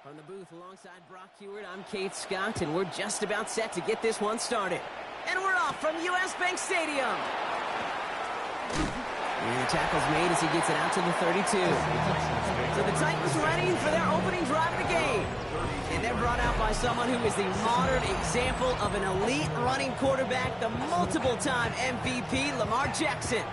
From the booth alongside Brock Heward, I'm Kate Scott, and we're just about set to get this one started. And we're off from U.S. Bank Stadium. And the tackle's made as he gets it out to the 32. So the Titans ready for their opening drive of the game. And they're brought out by someone who is the modern example of an elite running quarterback, the multiple-time MVP, Lamar Jackson.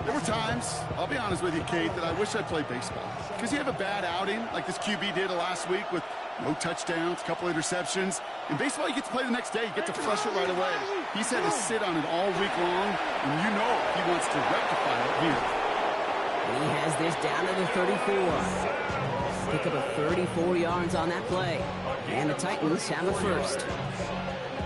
There were times, I'll be honest with you, Kate, that I wish I played baseball. Because you have a bad outing, like this QB did last week with no touchdowns, a couple interceptions. In baseball, you get to play the next day. You get to flush it right away. He's had to sit on it all week long, and you know he wants to rectify it here. And he has this down to the 34. Pick up a 34 yards on that play. And the Titans have a first.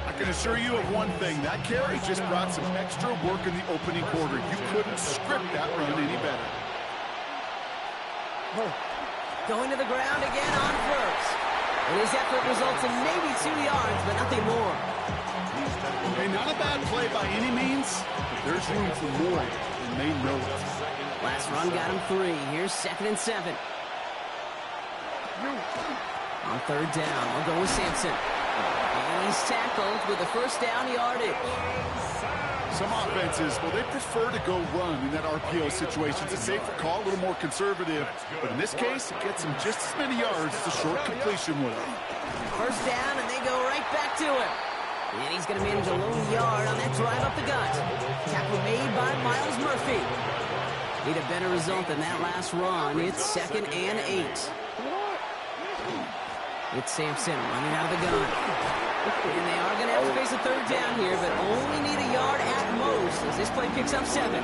I can assure you of one thing. That carry just brought some extra work in the opening quarter. You couldn't script that run any better. Going to the ground again on first. And his effort results in maybe 2 yards, but nothing more. Okay, not a bad play by any means, but there's room for more, and they know it. Last run got him 3. Here's 2nd and 7. On 3rd down, we'll go with Sampson. And he's tackled with a first down yardage. Some offenses, well, they prefer to go run in that RPO situation. It's a safer call, a little more conservative. But in this case, it gets him just as many yards as a short completion would. First down, and they go right back to him. And he's going to manage a lone yard on that drive up the gut. Tackle made by Miles Murphy. Need a better result than that last run. It's 2nd and 8. It's Sampson running out of the gun. And they are going to have to face a 3rd down here, but only need a yard at most as this play picks up 7.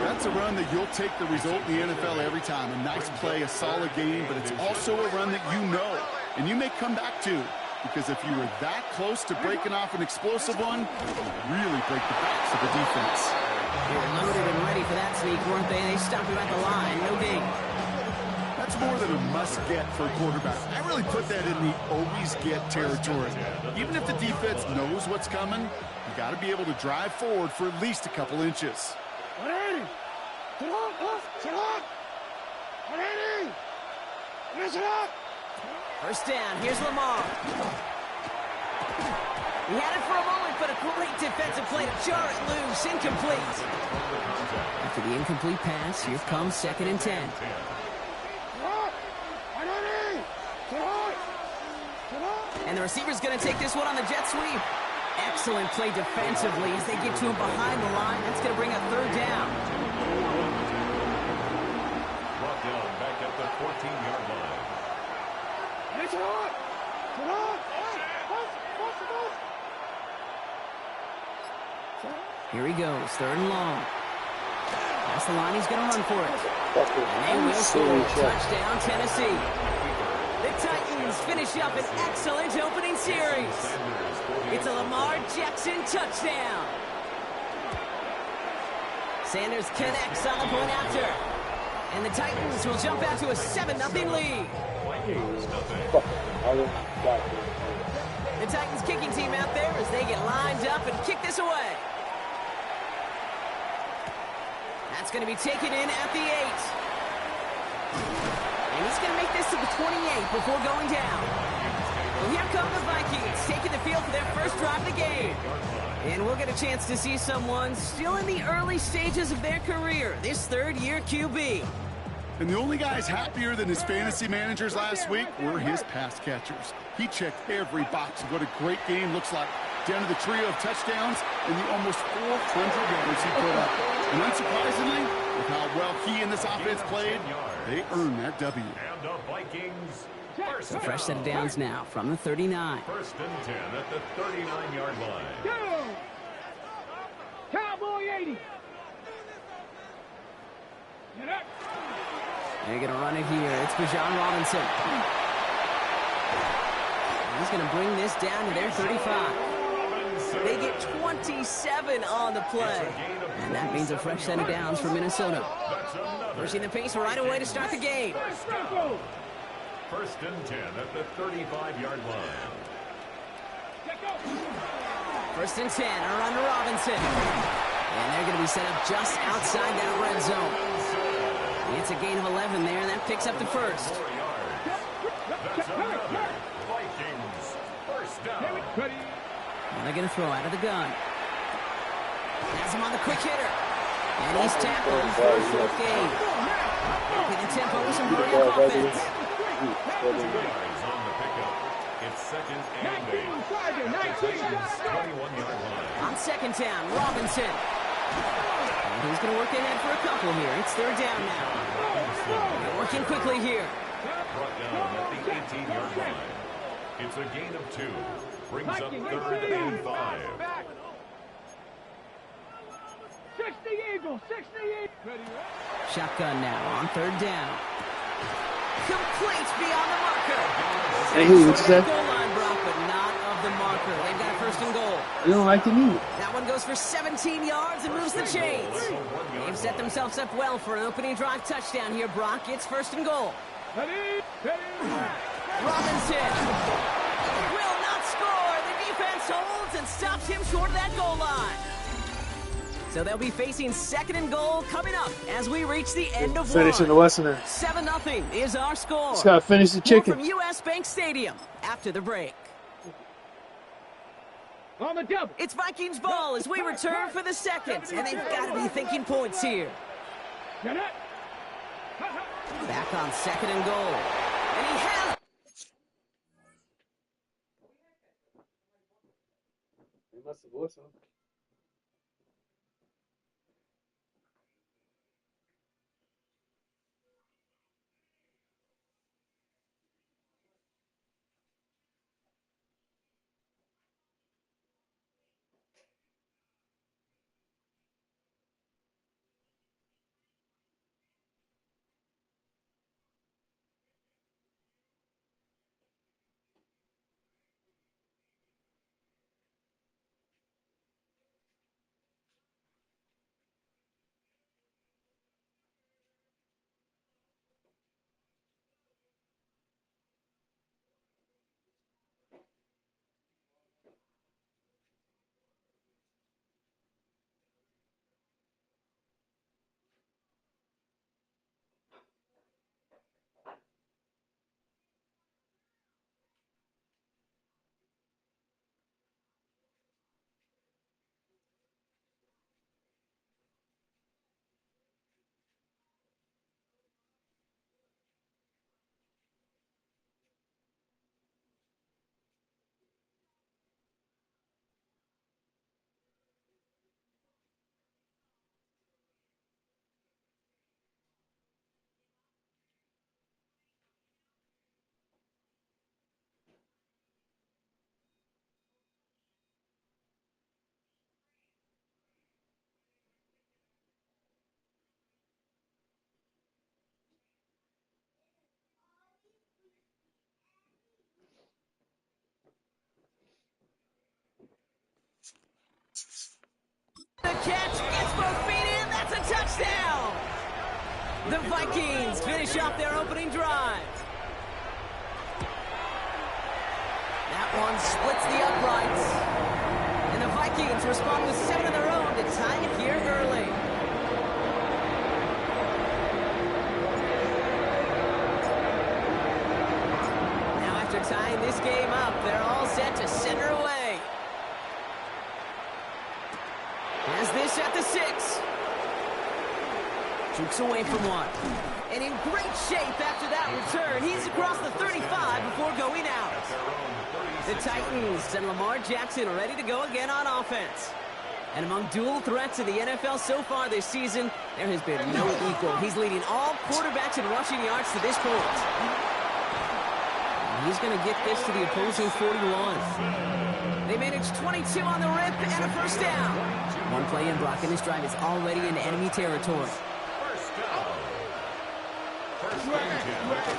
That's a run that you'll take the result in the NFL every time. A nice play, a solid game, but it's also a run that you know, and you may come back to, because if you were that close to breaking off an explosive one, you really break the backs of the defense. They were loaded and ready for that sneak, weren't they? They stopped him at the line. No dig. That's more than a must-get for a quarterback. I really put that in the always-get territory. Even if the defense knows what's coming, you got to be able to drive forward for at least a couple inches. First down, here's Lamar. He had it for a moment, but a great defensive play to jar it loose. Incomplete. After the incomplete pass, here comes 2nd and 10. And the receiver's going to take this one on the jet sweep. Excellent play defensively as they get to him behind the line. That's going to bring up 3rd down. Brought down back at the 14-yard line. Here he goes, 3rd and long. That's the line, he's going to run for it. And they will score. Touchdown, Tennessee. The Titans finish up an excellent opening series. It's a Lamar Jackson touchdown. Sanders connects on the point after. And the Titans will jump out to a 7-0 lead. The Titans kicking team out there as they get lined up and kick this away. That's going to be taken in at the 8. And he's going to make this to the 28 before going down. Well, here come the Vikings taking the field for their first drive of the game. And we'll get a chance to see someone still in the early stages of their career, this 3rd-year QB. And the only guys happier than his fantasy managers last week were his pass catchers. He checked every box of what a great game looks like, down to the trio of touchdowns and the almost 400 yards he put up. And unsurprisingly, with how well he and this offense played, they earned that W. And the Vikings A fresh set of downs now from the 39. 1st and 10 at the 39-yard line. Cowboy 80. They're going to run it here. It's Bijan Robinson. He's going to bring this down to their 35. They get 27 on the play. And that means a fresh set of downs for Minnesota. Pushing the pace right away to start the game. 1st and 10 at the 35-yard line. 1st and 10, a run to Robinson. And they're going to be set up just outside that red zone. It's a gain of 11 there, and that picks up the first. That's another Vikings first down. And they're going to throw out of the gun. Has him on the quick hitter. And he's tackled for a short gain. Upping the tempo with some hurry up offense. 2 yards on the pickup. It's second and 8. At the Titans' 21-yard line. On second down, Robinson. And he's going to work ahead for a couple here. It's third down now. They're working quickly here. Brought down at the 18-yard line. It's a gain of 2. Brings up third and 5. 60 Eagles, 60 Eagles. Shotgun now on third down. Complete beyond the marker. Hey, who? What's that? Goal line, Brock, but not of the marker. They've got first and goal. You don't like it either. That one goes for 17 yards and moves the chains. They've set themselves up well for an opening drive touchdown here, Brock. It's first and goal. Robinson will not score. The defense holds and stops him short of that goal line. So they'll be facing second and goal coming up as we reach the end of Finishing the one. Western. 7-0 is our score. Just gotta finish the More chicken. from US Bank Stadium after the break. On the double. It's Vikings ball as we return for the second, and they've got to be thinking points here. Back on second and goal. And he has... They must have listened. The catch gets both feet in. That's a touchdown. The Vikings finish off their opening drive. That one splits the uprights. And the Vikings respond with 7 of their own to tie it here early. Now after tying this game up, they're all set to center away. Has this at the 6. Jukes away from one. And in great shape after that return. He's across the 35 before going out. The Titans and Lamar Jackson are ready to go again on offense. And among dual threats in the NFL so far this season, there has been no equal. He's leading all quarterbacks in rushing yards to this point. And he's going to get this to the opposing 41. They managed 22 on the rip and a first down. One play in, Brock, and this drive is already in enemy territory.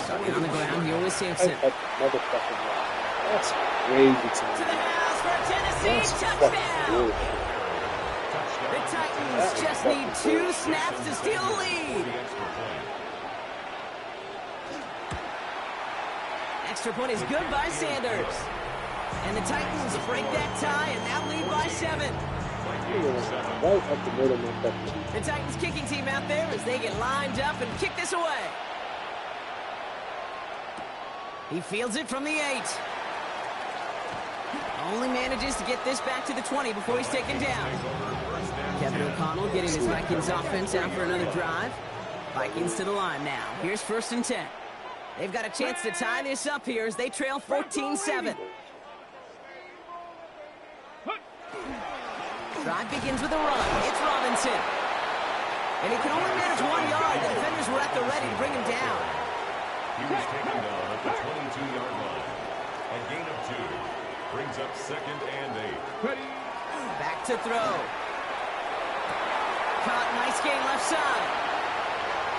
Starting on the ground here with Sampson. That's crazy. To the house for a Tennessee touchdown. The Titans just need 2 snaps to steal the lead. Extra point is good by Sanders. And the Titans break that tie and now lead by 7. Right up the middle, man. The Titans kicking team out there as they get lined up and kick this away. He fields it from the 8. Only manages to get this back to the 20 before he's taken down. Kevin O'Connell getting his Vikings offense out for another drive. Vikings to the line now. Here's 1st and 10. They've got a chance to tie this up here as they trail 14-7. Drive begins with a run. It's Robinson. And he can only manage 1 yard. The defenders were at the ready to bring him down. He was taken down at the 22-yard line. A gain of 2. Brings up 2nd and 8. Back to throw. Caught, nice gain left side.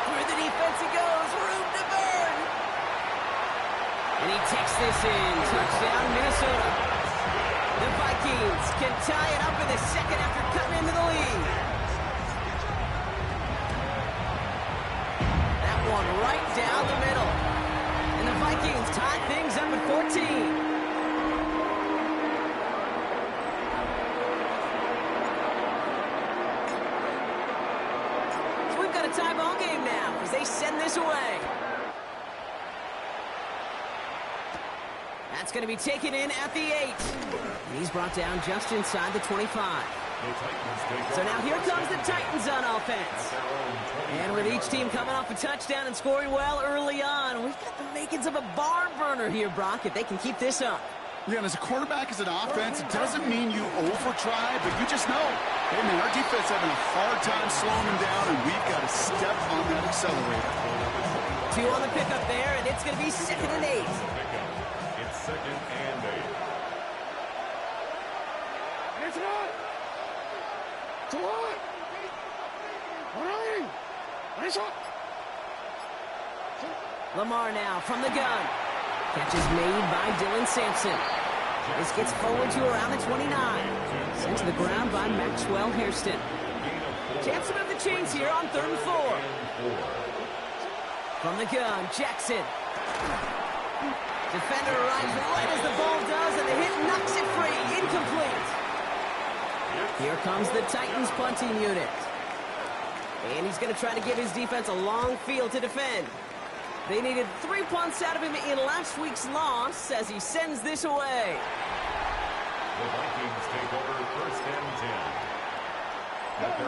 Through the defense he goes, room to burn. And he takes this in, touchdown Minnesota. The Vikings can tie it up in the 2nd after cutting into the lead. That one right down the middle. And the Vikings tie things up at 14. Tie ball game now as they send this away. That's going to be taken in at the 8. And he's brought down just inside the 25. So now here comes the Titans on offense. And with each team coming off a touchdown and scoring well early on, we've got the makings of a barn burner here, Brock, if they can keep this up. Yeah, and as a quarterback, as an offense, it doesn't mean you over-try, but you just know, hey, man, our defense having a hard time slowing them down, and we've got to step on that accelerator. 2 on the pickup there, and it's going to be 2nd and 8. It's 2nd and 8. It's not. It's a lot. All right. Nice up. Lamar now from the gun. Catch is made by Dylan Sampson. This gets forward to around the 29. Sent to the ground by Maxwell Hairston. Chance to move the chains here on 3rd and 4. From the gun, Jackson. Defender arrives right as the ball does, and the hit knocks it free. Incomplete. Here comes the Titans punting unit. And he's going to try to give his defense a long field to defend. They needed 3 punts out of him in last week's loss as he sends this away. The Vikings take over 1st and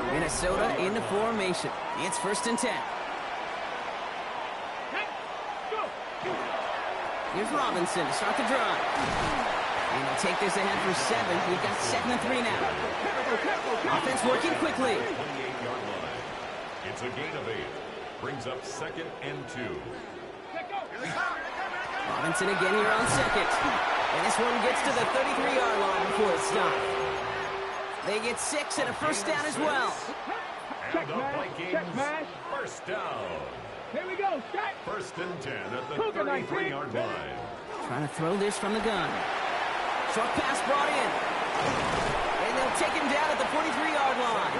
10. Minnesota in the formation. It's 1st and 10. Here's Robinson to start the drive. And he'll take this ahead for 7. We've got 2nd and 3 now. Offense working quickly. 28-yard line. It's a gain of 8. Brings up 2nd and 2. Robinson again here on 2nd. And this one gets to the 33-yard line before it's stopped. They get 6 and a 1st down as well. And the Vikings 1st down. Here we go. Set. 1st and 10 at the 33-yard line. Trying to throw this from the gun. Short pass brought in. And they'll take him down at the 43-yard line.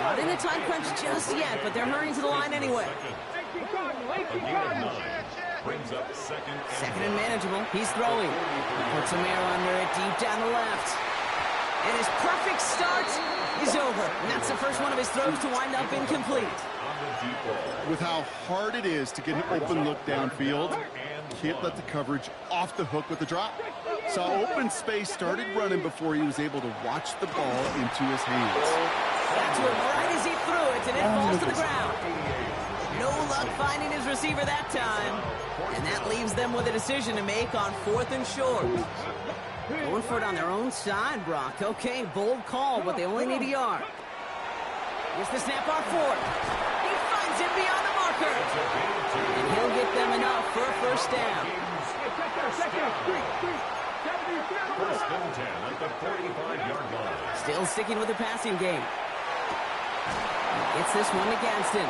Not in the time crunch just yet, but they're hurrying to the line anyway. A gain of 9. Brings up 2nd and manageable. He's throwing. Puts some air under it deep down the left. And his perfect start is over. And that's the first one of his throws to wind up incomplete. With how hard it is to get an open look downfield, can't let the coverage off the hook with the drop. Saw open space, started running before he was able to watch the ball into his hands. That's where right as he threw it, and it falls to the ground. No luck finding his receiver that time. And that leaves them with a decision to make on 4th and short. Going for it on their own side, Brock. Okay, bold call, but they only need a yard. Here's the snap on 4th. He finds it beyond the marker. And he'll get them enough for a 1st down. 1st and 10 at the 45-yard line. Still sticking with the passing game. Gets this one to Gadsden.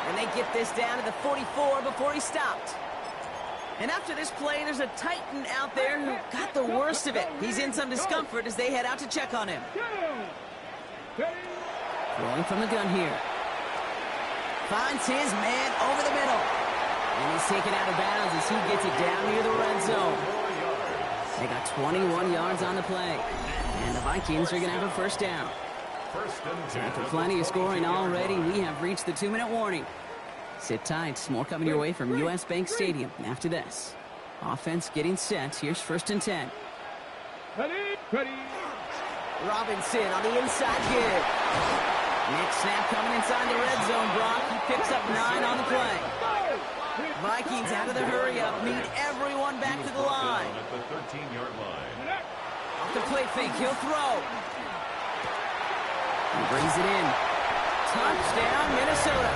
And they get this down to the 44 before he stopped. And after this play, there's a Titan out there who got the worst of it. He's in some discomfort as they head out to check on him. Rolling from the gun here. Finds his man over the middle. And he's taken out of bounds as he gets it down near the red zone. They got 21 yards on the play. And the Vikings are going to have a 1st down. 1st and 10. After plenty of scoring already, we have reached the 2-minute warning. Sit tight. More coming your way from U.S. Bank Stadium after this. Offense getting set. Here's 1st and 10. Ready. Robinson on the inside give. Next snap coming inside the red zone, Brock. He picks up 9 on the play. Vikings out of the hurry-up. Meet everyone back to the line. At the 13-yard line. Off the play fake. He'll throw. He brings it in. Touchdown, Minnesota.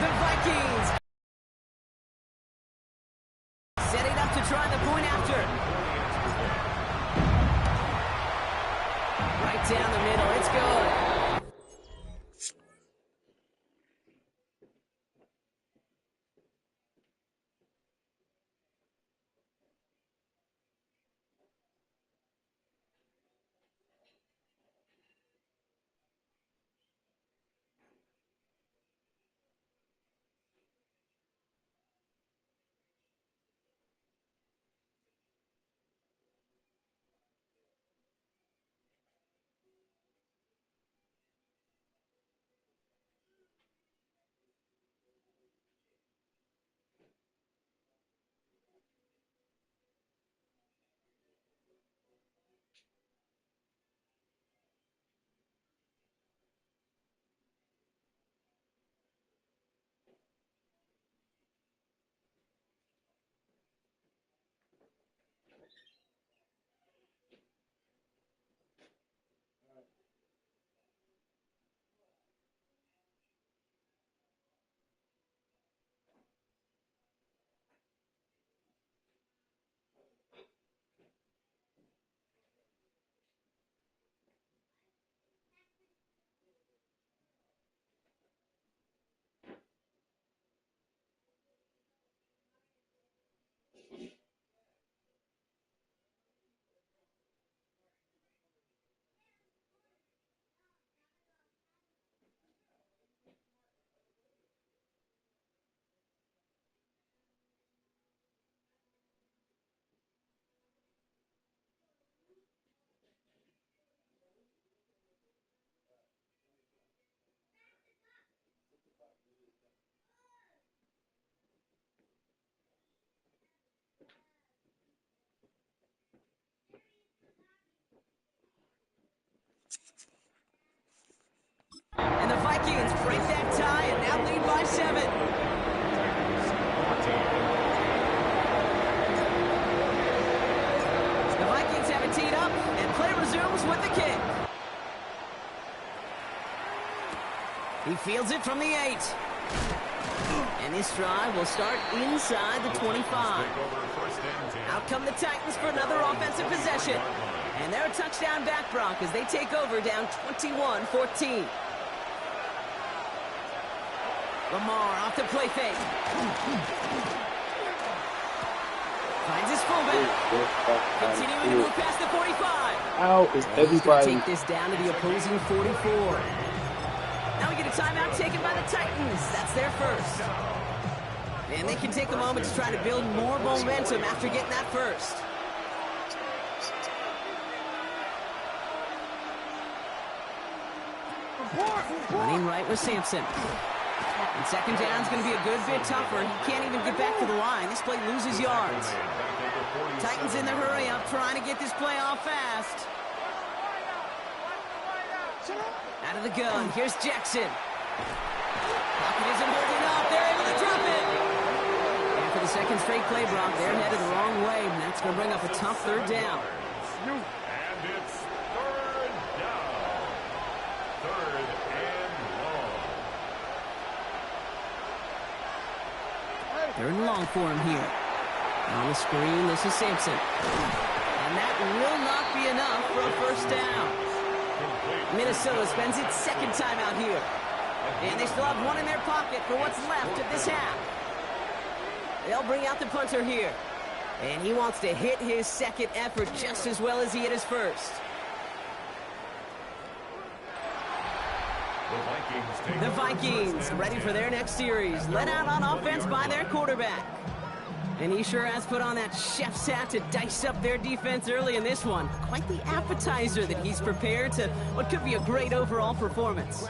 The Vikings setting up to try the point after. Right down the middle. It's good. And the Vikings break that tie and now lead by 7. The Vikings have it teed up, and play resumes with the kick. He fields it from the 8. And this drive will start inside the 25. Out come the Titans for another offensive possession. And they're a touchdown back, Brock, as they take over down 21-14. Lamar off the play fake. Finds his fullback. Continuing to move past the 45. How is everybody? Take this down to the opposing 44. Now we get a timeout taken by the Titans. That's their first. And they can take a moment to try to build more momentum after getting that first. Running right with Sampson. And 2nd down's going to be a good bit tougher. He can't even get back to the line. This play loses yards. Titans in the hurry-up trying to get this play off fast. Out of the gun. Here's Jackson. Pocket isn't holding up. They're able to drop it. And for the 2nd straight play, Brock, they're headed the wrong way. And that's going to bring up a tough 3rd down. And it's 3rd down. 3rd and long. 3rd and long for him here. On the screen, this is Sampson. And that will not be enough for a 1st down. Minnesota spends its 2nd time out here. And they still have one in their pocket for what's left of this half. They'll bring out the punter here. And he wants to hit his 2nd effort just as well as he hit his 1st. The Vikings ready for their next series. Led out on offense by their quarterback. And he sure has put on that chef's hat to dice up their defense early in this one. Quite the appetizer that he's prepared to what could be a great overall performance.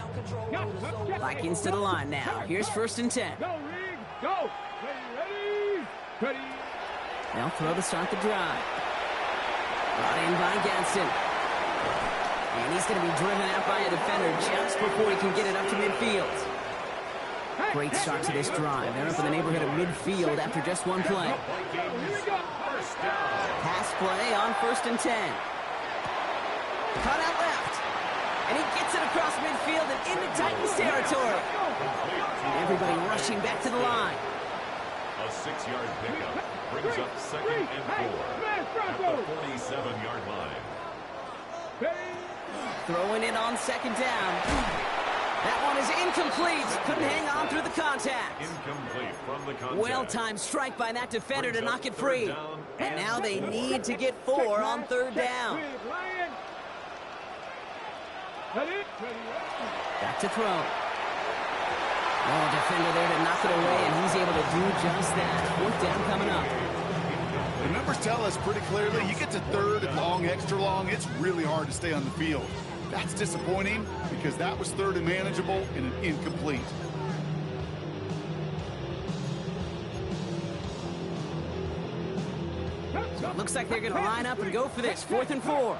Vikings to the line now. Here's 1st and 10. Go, Reed, go. Ready. They'll throw to start the drive. Brought in by Gadsden. And he's going to be driven out by a defender just before he can get it up to midfield. Great start to this drive. They're up in the neighborhood of midfield after just one play. Pass play on 1st and 10. Cut out left. And he gets it across midfield and into Titans territory. And everybody rushing back to the line. A 6-yard pickup brings up 2nd and 4 at the 47-yard line. Throwing it on 2nd down. That one is incomplete. Couldn't hang on through the contact. Incomplete from the contact. Well-timed strike by that defender to knock it free. And now they need to get 4 on 3rd down. Back to throw. Oh, defender there to knock it away, and he's able to do just that. 4th down coming up. The numbers tell us pretty clearly, you get to 3rd and long, extra long, it's really hard to stay on the field. That's disappointing because that was 3rd and manageable and an incomplete. So it looks like they're going to line up and go for this. 4th and 4.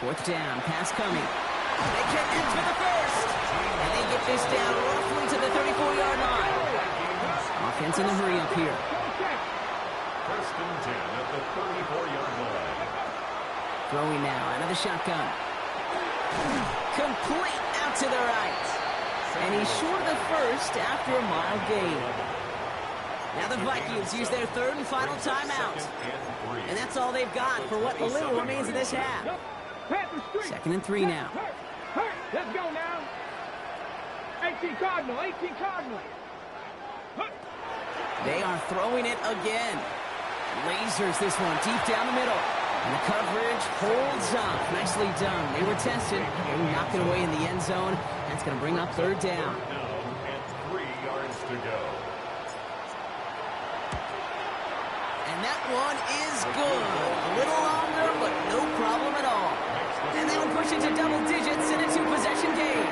4th down, pass coming. They connect with the 1st. And they get this down roughly to the 34-yard line. Offense in the hurry up here. 1st and 10 at the 34-yard line. Throwing now out of the shotgun. Complete out to the right. And he's short of the 1st after a mild gain. Now the Vikings use their 3rd and final timeout. And that's all they've got for what little remains of this half. 2nd and 3 now. Let's go now. 18 Cardinal. They are throwing it again. Lasers this one deep down the middle. And the coverage holds up. Nicely done. They were tested. They knock it away in the end zone. That's going to bring up 3rd down. And 3 yards to go. And that one is good. A little longer, but no problem at all. And that one pushes to double digits in a 2-possession game.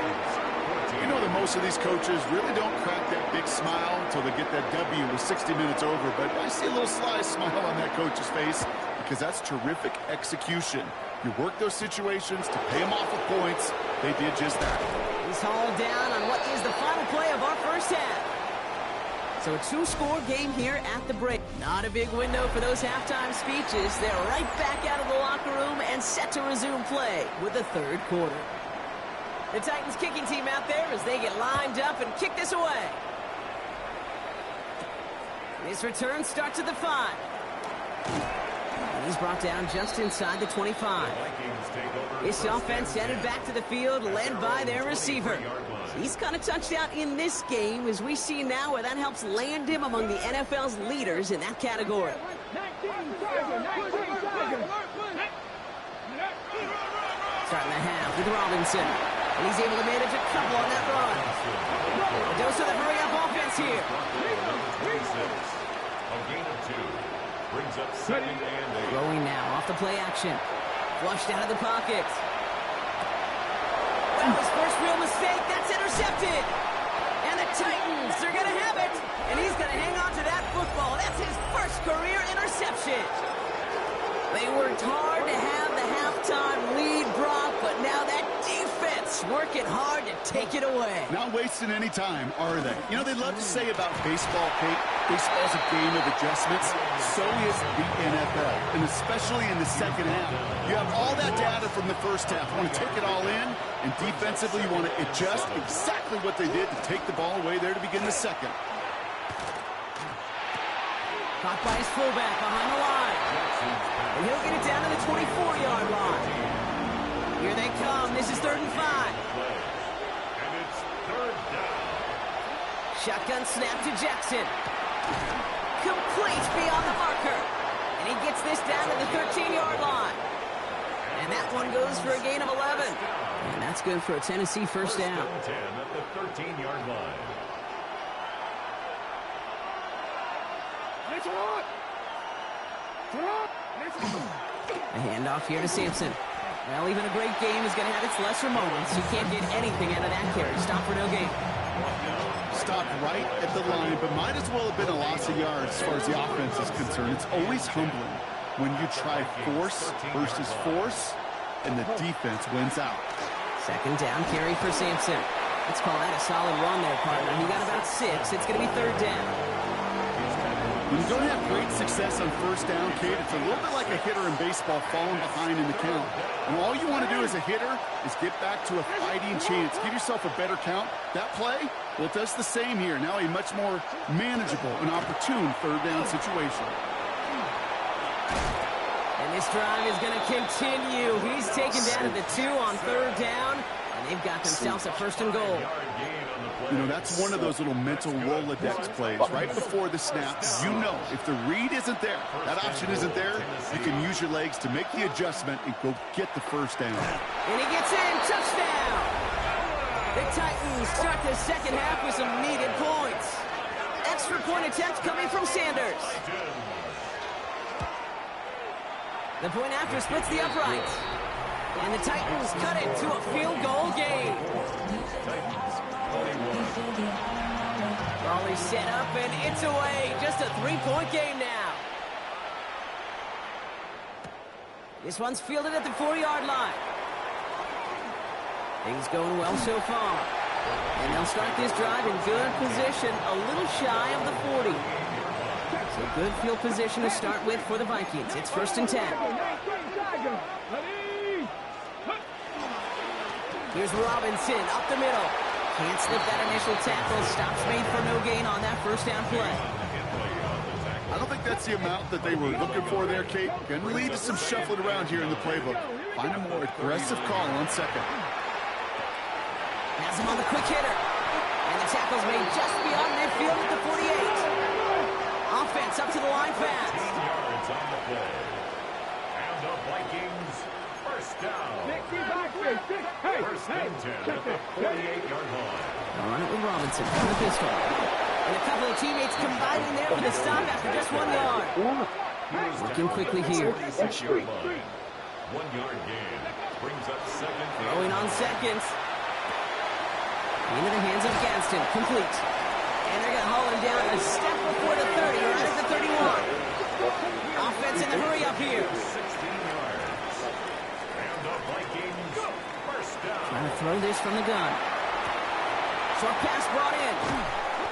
You know that most of these coaches really don't crack that big smile until they get that W with 60 minutes over, but I see a little sly smile on that coach's face because that's terrific execution. You work those situations to pay them off with points. They did just that. He's hauled down on what is the final play of our 1st half. So a 2-score game here at the break. Not a big window for those halftime speeches. They're right back out of the locker room and set to resume play with the 3rd quarter. The Titans kicking team out there as they get lined up and kick this away. This return starts at the 5. And he's brought down just inside the 25. This offense headed back to the field, led by their receiver. He's got a touchdown in this game, as we see now, where that helps land him among the NFL's leaders in that category. Starting the half with Robinson. And he's able to manage a couple on that run. A dose of the hurry-up offense here. A gain of 2 brings up 2nd and 8. Rolling now off the play action. Flushed out of the pocket. That was first real mistake. That's intercepted. And the Titans are going to have it. And he's going to hang on to that football. That's his first career interception. They worked hard to have the halftime lead, Brock, but now that defense working hard to take it away. Not wasting any time, are they? You know, they love to say about baseball, Kate, baseball's a game of adjustments. So is the NFL, and especially in the 2nd half. You have all that data from the 1st half. You want to take it all in, and defensively you want to adjust exactly what they did to take the ball away there to begin the 2nd. Caught by his fullback behind the line. And he'll get it down to the 24-yard line. Here they come. This is 3rd and 5. And it's 3rd down. Shotgun snap to Jackson. Complete beyond the marker. And he gets this down to the 13-yard line. And that one goes for a gain of 11. And that's good for a Tennessee 1st down. 10 at the 13-yard line. A handoff here to Sampson. Well, even a great game is going to have its lesser moments. You can't get anything out of that carry. Stop for no gain. Stopped right at the line, but might as well have been a loss of yards as far as the offense is concerned. It's always humbling when you try force versus force, and the defense wins out. Second down carry for Sampson. Let's call that a solid run there, partner. He got about 6. It's going to be third down. When you don't have great success on first down, Kate, it's a little bit like a hitter in baseball falling behind in the count. And all you want to do as a hitter is get back to a fighting chance. Give yourself a better count. That play, well, it does the same here. Now a much more manageable and opportune third down situation. And this drive is going to continue. He's taken down at the 2 on third down. And they've got themselves a first and goal. You know, that's one of those little mental Rolodex plays. Right before the snap, you know if the read isn't there, that option isn't there, you can use your legs to make the adjustment and go get the first down. And he gets in. Touchdown! The Titans start the second half with some needed points. Extra point attempt coming from Sanders. The point after splits the upright. And the Titans cut it to a field goal game. Ball is set up and it's away. Just a 3-point game now. This one's fielded at the 4-yard line. Things going well so far. And they'll start this drive in good position, a little shy of the 40. So good field position to start with for the Vikings. It's first and 10. Here's Robinson up the middle. Can't slip that initial tackle. Stops made for no gain on that first down play. I don't think that's the amount that they were looking for there, Kate. Going to lead to some shuffling around here in the playbook. Find a more aggressive call on second. Has him on the quick hitter. And the tackle's made just beyond midfield at the 48. Offense up to the line fast. 16 yards on the play. And the Vikings first down. First and 10 at the 48-yard line. They'll run it with Robinson from the pistol. And a couple of teammates combining there for the stop after just 1 yard. Working quickly here. 46-yard line. 1-yard gain. Brings up second. Throwing on seconds. Into the hands of Gaston. Complete. And they're going to haul him down a step before the 30, right at the 31. Offense in the hurry up here. 16 yards. And the Vikings first down. Trying to throw this from the gun. Short pass brought in.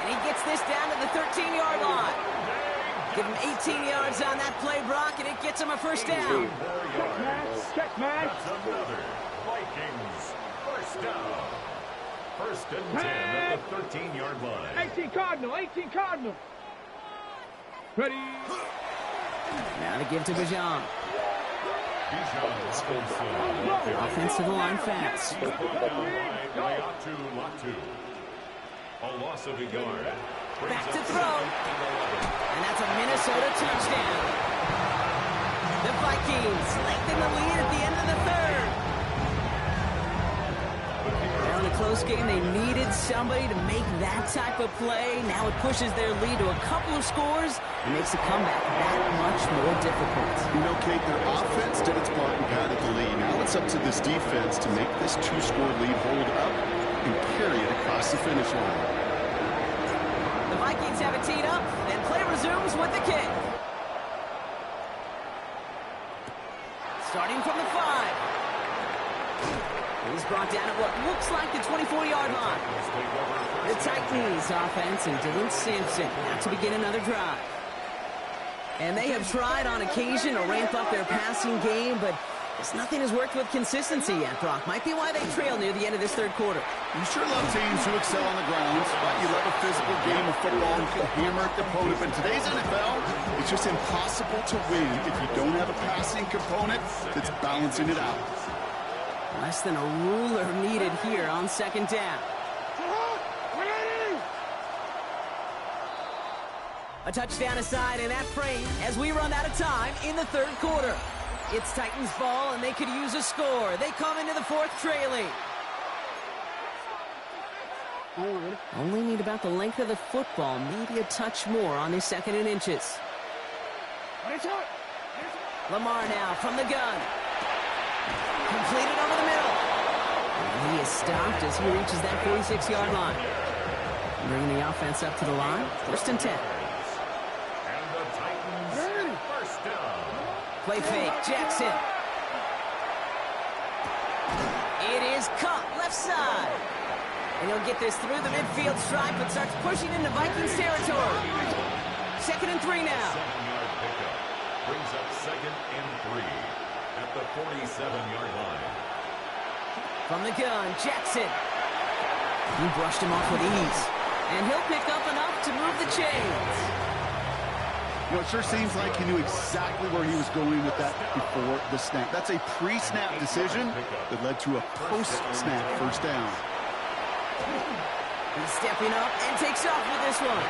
And he gets this down to the 13-yard line. Give him 18 yards on that play, Brock, and it gets him a first down. That's another Vikings first down. First and 10 at the 13-yard line. 18 Cardinal. Ready. Now to give to Bajan. Offense to the line fast. A loss of a yard. Back to throw. And that's a Minnesota touchdown. The Vikings lengthen the lead at the end of the third. Now in a close game, they needed somebody to make that type of play. Now it pushes their lead to a couple of scores and makes the comeback that much more difficult. You know, Kate, their offense did its part and got at the lead. Now it's up to this defense to make this 2-score lead hold up and carry it across the finish line. The Vikings have it teed up, and play resumes with the kick. Starting from the 5. He's brought down at what looks like the 24-yard line. The Titans offense and Dylan Sampson now to begin another drive. And they have tried on occasion to ramp up their passing game, but just nothing has worked with consistency yet, Brock. Might be why they trail near the end of this third quarter. You sure love teams who excel on the ground, right? You love a physical game of football. You can hammer at the opponent. But in today's NFL, it's just impossible to win if you don't have a passing component that's balancing it out. Less than a ruler needed here on second down. A touchdown aside in that frame as we run out of time in the third quarter. It's Titans ball, and they could use a score. They come into the fourth trailing. Only need about the length of the football, maybe a touch more on this 2nd and inches. Lamar now from the gun. Completed over the middle. And he is stopped as he reaches that 46-yard line. Bringing the offense up to the line. 1st and 10. And the Titans, first down. Play fake. Jackson. It is caught left side. And he'll get this through the midfield stripe and starts pushing into Vikings territory. 2nd and 3 now. 7-yard pickup brings up 2nd and 3 at the 47-yard line. From the gun, Jackson. He brushed him off with ease. And he'll pick up enough to move the chains. You know, it sure seems like he knew exactly where he was going with that before the snap. That's a pre-snap decision that led to a post-snap first down. He's stepping up and takes off with this one.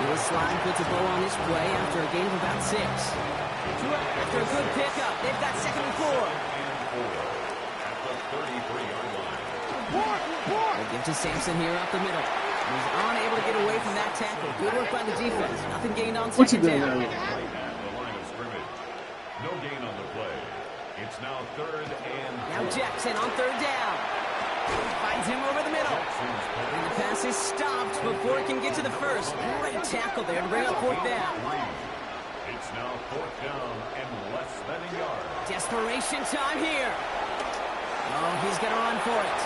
Little slide puts a bow on this play after a gain of about 6. After a good pickup, they've got 2nd and 4. At the 33-yard line. They give to Sampson here up the middle. He's unable to get away from that tackle. Good work by the defense. Nothing gained on 2nd down. Right at the line of scrimmage. No gain on the play. It's now 3rd and Now Jackson on 3rd down. Finds him over the middle. And the pass is stopped before it can get to the 1st. Great tackle there to bring up 4th down. It's now 4th down and less than a yard. Desperation time here. Oh, he's going to run for it.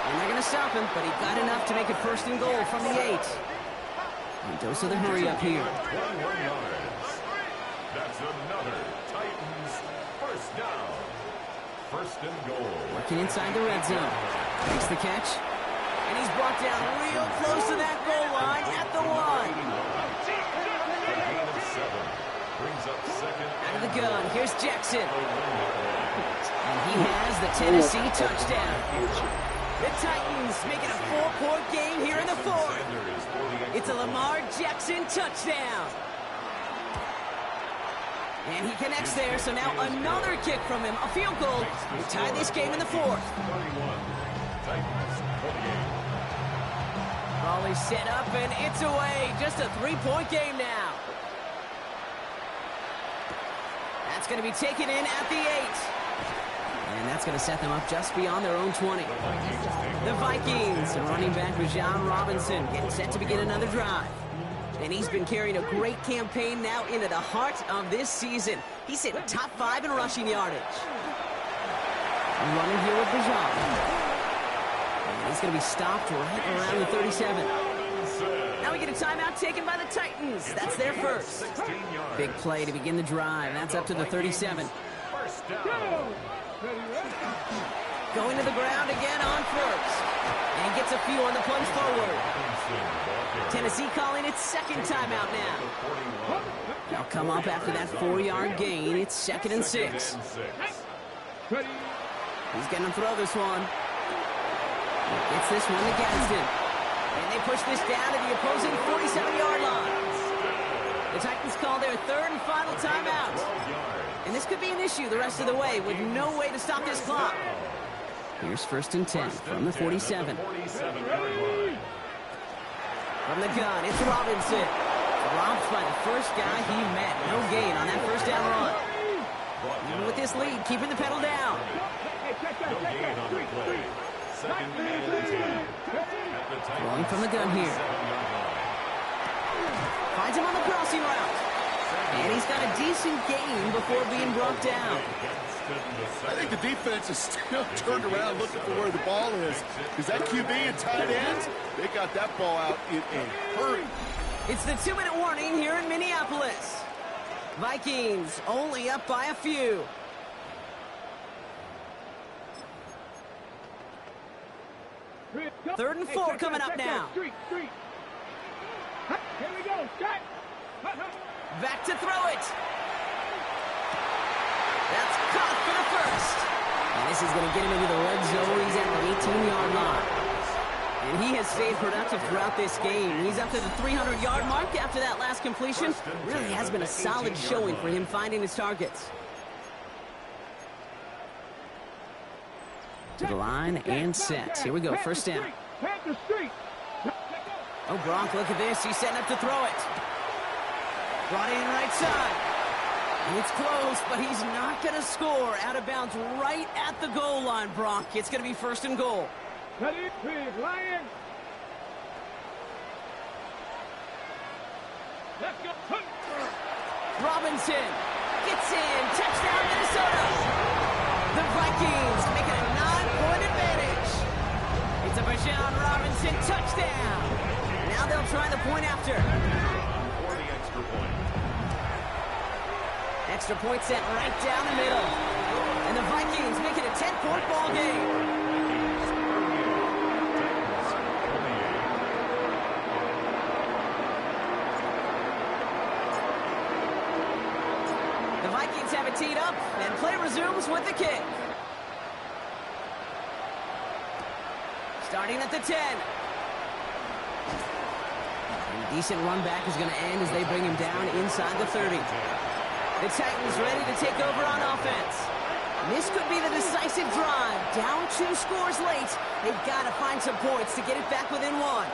And they're going to stop him, but he got enough to make it 1st and goal from the 8. And dose of the hurry up here. 21 yards. That's another Titans first down. 1st and goal. Working inside the red zone. Makes the catch. And he's brought down real close to that goal line at the 1. A gain of 7 brings up 2nd Out of and the gun. Here's Jackson. 1 yard. And he has the Tennessee touchdown. The Titans make it a 4-point game here in the 4th. Sanders for the It's a Lamar Jackson touchdown. And he connects there, so now another kick from him, a field goal, to tie this game in the 4th. 31. Titans 48. Ball is set up, and it's away. Just a 3-point game now. That's going to be taken in at the 8. And that's going to set them up just beyond their own 20. The Vikings, and running back Bijan Robinson, getting set to begin another drive. And he's been carrying a great campaign now into the heart of this season. He's hitting top 5 in rushing yardage. Running here with Bijan. And he's going to be stopped right around the 37. Now we get a timeout taken by the Titans. That's their first. Big play to begin the drive. That's up to the 37. First down. Going to the ground again on 1st. And he gets a few on the plunge forward. Tennessee calling its 2nd timeout now. They'll come up after that 4-yard gain. It's 2nd and 6. He's going to throw this one. Gets this one to Gadsden. And they push this down to the opposing 47-yard line. The Titans call their 3rd and final timeout. And this could be an issue the rest of the way with no way to stop this clock. Here's 1st and 10 from the 47. From the gun, it's Robinson. Dropped by the first guy he met. No gain on that 1st down run. Even with this lead, keeping the pedal down. No gain on the play. 2nd and 10. Throwing from the gun here. Finds him on the crossing route. And he's got a decent gain before being brought down. I think the defense is still turned around looking for where the ball is. Because that QB and tight ends, they got that ball out in a hurry. It's the 2-minute warning here in Minneapolis. Vikings only up by a few. Third and 4 coming up now. Here we go. Back to throw it. That's caught for the 1st. And this is going to get him into the red zone. He's at the 18-yard line. And he has stayed productive throughout this game. He's up to the 300-yard mark after that last completion. Really has been a solid showing for him finding his targets. To the line and set. Here we go, 1st down. Oh, Gronk, look at this. He's setting up to throw it. Brought in right side. It's close, but he's not going to score. Out of bounds right at the goal line, Brock. It's going to be first and goal. Ready, please, Lion. Let's go. Robinson gets in. Touchdown, Minnesota. The Vikings make it a 9-point advantage. It's a Bijan Robinson touchdown. Now they'll try the point after. For the extra point. Extra point sent right down the middle. And the Vikings make it a 10-point ball game. The Vikings have it teed up, and play resumes with the kick. Starting at the 10. And a decent run back is going to end as they bring him down inside the 30. The Titans ready to take over on offense. This could be the decisive drive. Down 2 scores late. They've got to find some points to get it back within 1.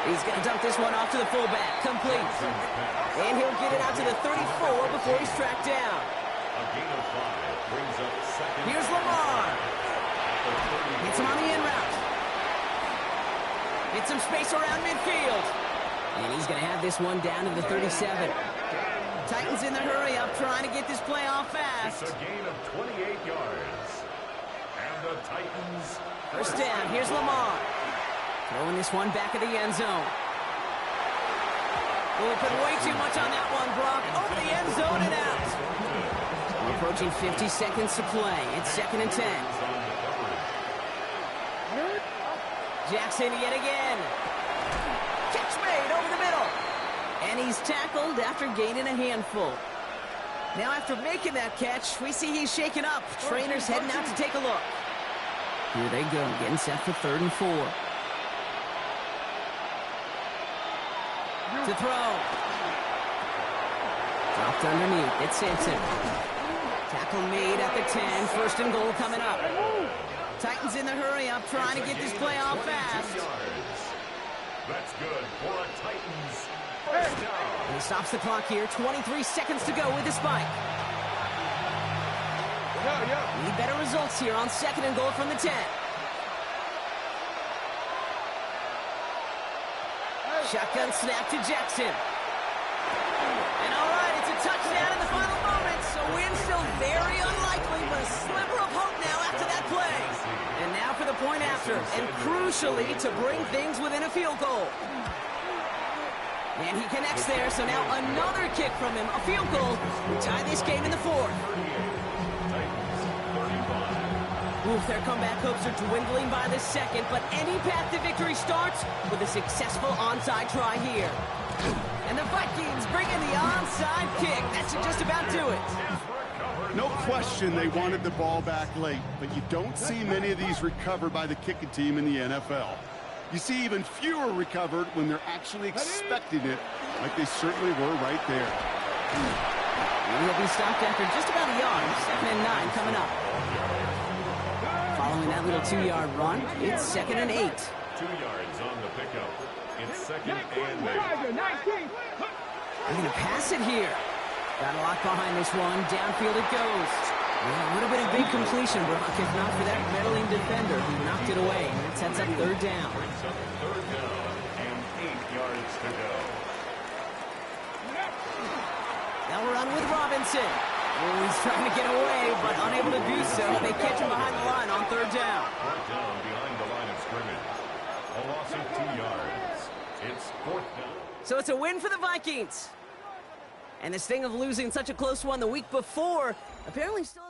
He's going to dump this one off to the fullback. Complete. And he'll get it out to the 34 before he's tracked down. A gain of 5 brings up second. Here's Lamar. Hits him on the in route. Gets some space around midfield. And he's going to have this one down to the 37. Titans in the hurry up, trying to get this play off fast. It's a gain of 28 yards. And the Titans... First down, here's Lamar. Throwing this one back of the end zone. Oh, put way too much on that one, Brock. Over the end zone and out. We're approaching 50 seconds to play. It's 2nd and 10. Jackson yet again. Catch made over the middle. And he's tackled after gaining a handful. Now after making that catch, we see he's shaken up. Trainers heading out to take a look. Here they go, getting set for 3rd and 4. To throw. Dropped underneath. It's Simpson. Tackle made at the 10. 1st and goal coming up. Titans in the hurry up, trying to get this play off fast. That's good for a Titans first down. And he stops the clock here. 23 seconds to go with the spike. Need better results here on 2nd and goal from the 10. Shotgun snap to Jackson. And all right, it's a touchdown in the final moments. A win still very unlikely, but a sliver of hope now after that play. And now for the point after, and crucially to bring things within a field goal. And he connects there, so now another kick from him, a field goal, to tie this game in the 4th. Oof, their comeback hopes are dwindling by the 2nd, but any path to victory starts with a successful onside try here. And the Vikings bring in the onside kick. That should just about do it. No question they wanted the ball back late, but you don't see many of these recovered by the kicking team in the NFL. You see even fewer recovered when they're actually expecting it, like they certainly were right there. And he'll be stopped after just about a yard. 2nd and 9 coming up. Following that little 2-yard run, it's 2nd and 8. 2 yards on the pickup. It's 2nd and 8. They're going to pass it here. Got a lot behind this one. Downfield it goes. Yeah, a little bit of big completion, Brock, if not for that meddling defender who knocked it away. And it sets up 3rd down. Brings up 3rd down and 8 yards to go. Now we're on with Robinson. Oh, he's trying to get away, but unable to do so. They catch him behind the line on 3rd down. Brought down behind the line of scrimmage. A loss of 2 yards. It's 4th down. So it's a win for the Vikings. And the sting of losing such a close one the week before apparently still...